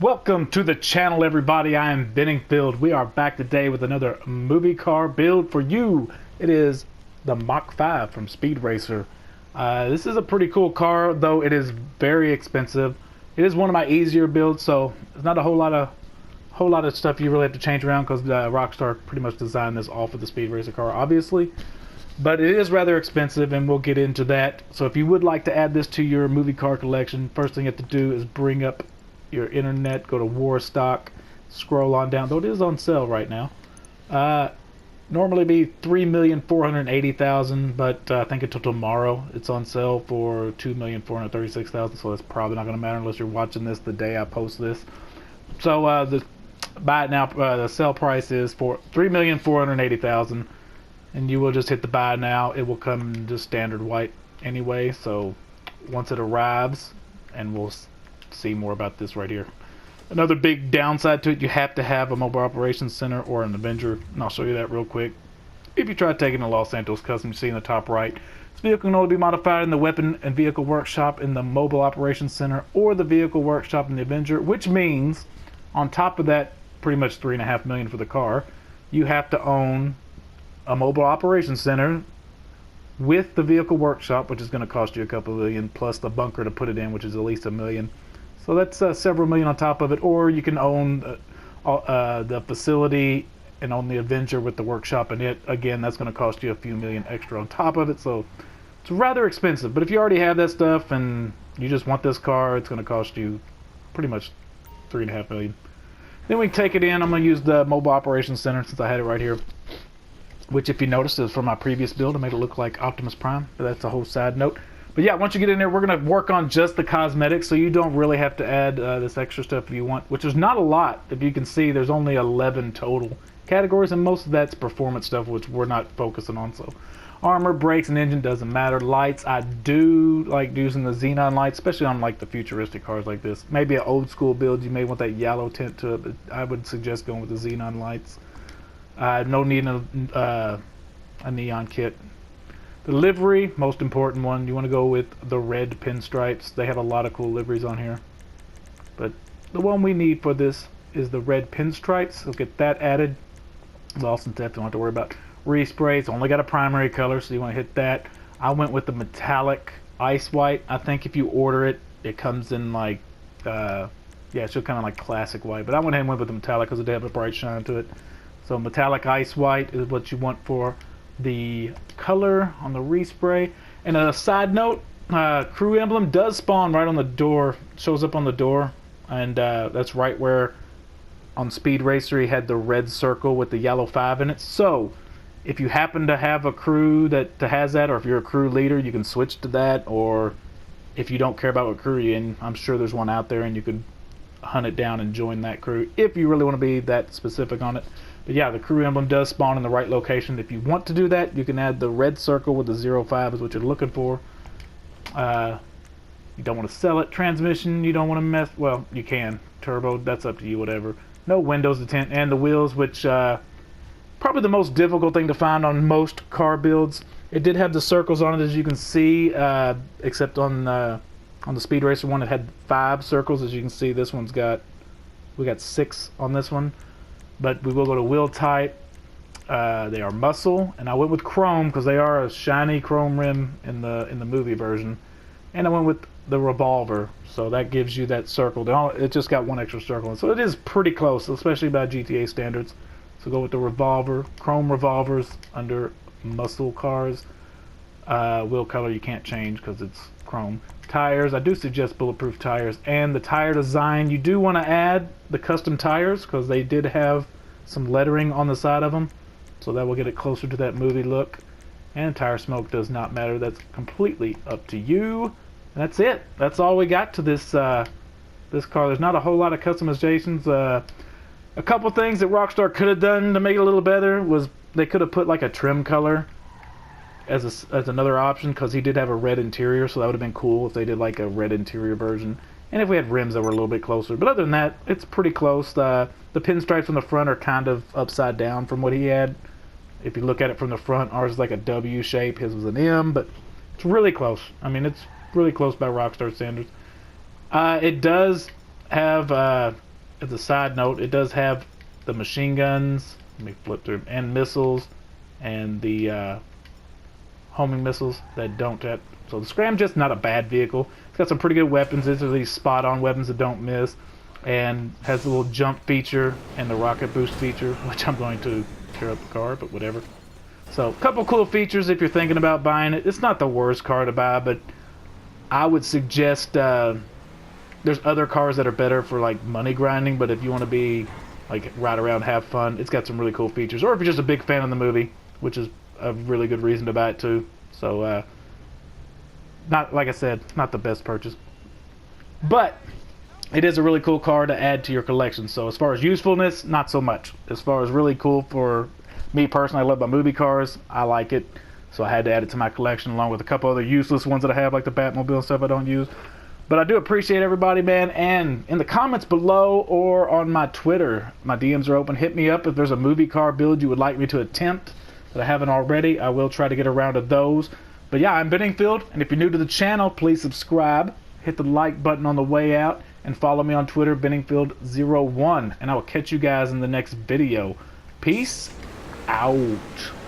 Welcome to the channel, everybody. I am Benningfield. We are back today with another movie car build for you. It is the Mach 5 from Speed Racer. This is a pretty cool car, though it is very expensive. It is one of my easier builds, so it's not a whole lot of stuff you really have to change around because Rockstar pretty much designed this off of the Speed Racer car, obviously. But it is rather expensive, and we'll get into that. So if you would like to add this to your movie car collection, first thing you have to do is bring up your internet, go to Warstock, scroll on down, though it is on sale right now. Normally be $3,480,000, but I think until tomorrow it's on sale for $2,436,000. So that's probably not going to matter unless you're watching this the day I post this. So the buy it now. The sale price is for $3,480,000, and you will just hit the buy now. It will come in just standard white anyway. So once it arrives, and we'll see more about this right here. Another big downside to it, you have to have a mobile operations center or an Avenger, and I'll show you that real quick. If you try taking a Los Santos Custom, you see in the top right, this vehicle can only be modified in the weapon and vehicle workshop in the mobile operations center or the vehicle workshop in the Avenger, which means on top of that, pretty much $3.5 million for the car, you have to own a mobile operations center with the vehicle workshop, which is going to cost you a couple million, plus the bunker to put it in, which is at least $1 million. So that's several million on top of it. Or you can own the facility and own the Avenger with the workshop in it. Again, that's going to cost you a few million extra on top of it. So it's rather expensive. But if you already have that stuff and you just want this car, it's going to cost you pretty much $3.5 million. Then we take it in. I'm going to use the mobile operations center since I had it right here, which, if you noticed, is from my previous build. I made it look like Optimus Prime, but that's a whole side note. But yeah, once you get in there, we're going to work on just the cosmetics, so you don't really have to add this extra stuff if you want, which is not a lot. If you can see, there's only 11 total categories, and most of that's performance stuff, which we're not focusing on. So armor, brakes, and engine doesn't matter. Lights, I do like using the xenon lights, especially on like the futuristic cars like this. Maybe an old school build, you may want that yellow tint to it, but I would suggest going with the xenon lights. No need a neon kit. The livery, most important one, you want to go with the red pinstripes. They have a lot of cool liveries on here, but the one we need for this is the red pinstripes. So get that added. Lost and theft, don't have to worry about. Respray, it's only got a primary color, so you want to hit that. I went with the metallic ice white. I think if you order it, it comes in like yeah, it's just kind of like classic white, but I went ahead and went with the metallic because it did have a bright shine to it. So metallic ice white is what you want for the color on the respray. And a side note, crew emblem does spawn right on the door, shows up on the door, and that's right where on Speed Racer he had the red circle with the yellow 5 in it. So if you happen to have a crew that has that, or if you're a crew leader, you can switch to that. Or if you don't care about what crew you're in, I'm sure there's one out there and you could hunt it down and join that crew if you really want to be that specific on it. But yeah, the crew emblem does spawn in the right location. If you want to do that, you can add the red circle with the 05 is what you're looking for. You don't want to sell it. Transmission, you don't want to mess. Well, you can. Turbo, that's up to you, whatever. No windows to tint, and the wheels, which probably the most difficult thing to find on most car builds. It did have the circles on it, as you can see, except on the Speed Racer one, it had 5 circles. As you can see, this one's we got 6 on this one. But we will go to wheel type. They are muscle, and I went with chrome because they are a shiny chrome rim in the movie version. And I went with the revolver, so that gives you that circle. It just got one extra circle, so it is pretty close, especially by GTA standards. So go with the revolver, chrome revolvers under muscle cars. Wheel color you can't change because it's chrome. Tires, I do suggest bulletproof tires. And the tire design, you do want to add the custom tires because they did have some lettering on the side of them, so that will get it closer to that movie look. And tire smoke does not matter. That's completely up to you. And that's it. That's all we got to this this car. There's not a whole lot of customizations. A couple things that Rockstar could have done to make it a little better was they could have put like a trim color as another option, because he did have a red interior, so that would have been cool if they did like a red interior version, and if we had rims that were a little bit closer. But other than that, it's pretty close. The pinstripes on the front are kind of upside down from what he had. If you look at it from the front, ours is like a W shape, his was an M, but it's really close. I mean, it's really close by Rockstar standards. It does have as a side note, it does have the machine guns. Let me flip through, and missiles, and the homing missiles that don't have. So the Scramjet's not a bad vehicle. It's got some pretty good weapons. These are these spot-on weapons that don't miss, and has the little jump feature and the rocket boost feature, which I'm going to tear up the car, but whatever. So a couple cool features if you're thinking about buying it. It's not the worst car to buy, but I would suggest there's other cars that are better for like money grinding, but if you want to be like ride around, have fun, it's got some really cool features. Or if you're just a big fan of the movie, which is a really good reason to buy it too. So not, like I said, not the best purchase, but it is a really cool car to add to your collection. So as far as usefulness, not so much. As far as really cool for me personally, I love my movie cars. I like it, so I had to add it to my collection along with a couple other useless ones that I have, like the Batmobile and stuff I don't use. But I do appreciate everybody, man. And in the comments below or on my Twitter, my DMs are open. Hit me up if there's a movie car build you would like me to attempt that I haven't already. I will try to get around to those. But yeah, I'm Benningfield, and if you're new to the channel, please subscribe, hit the like button on the way out, and follow me on Twitter, Benningfield01. And I will catch you guys in the next video. Peace out.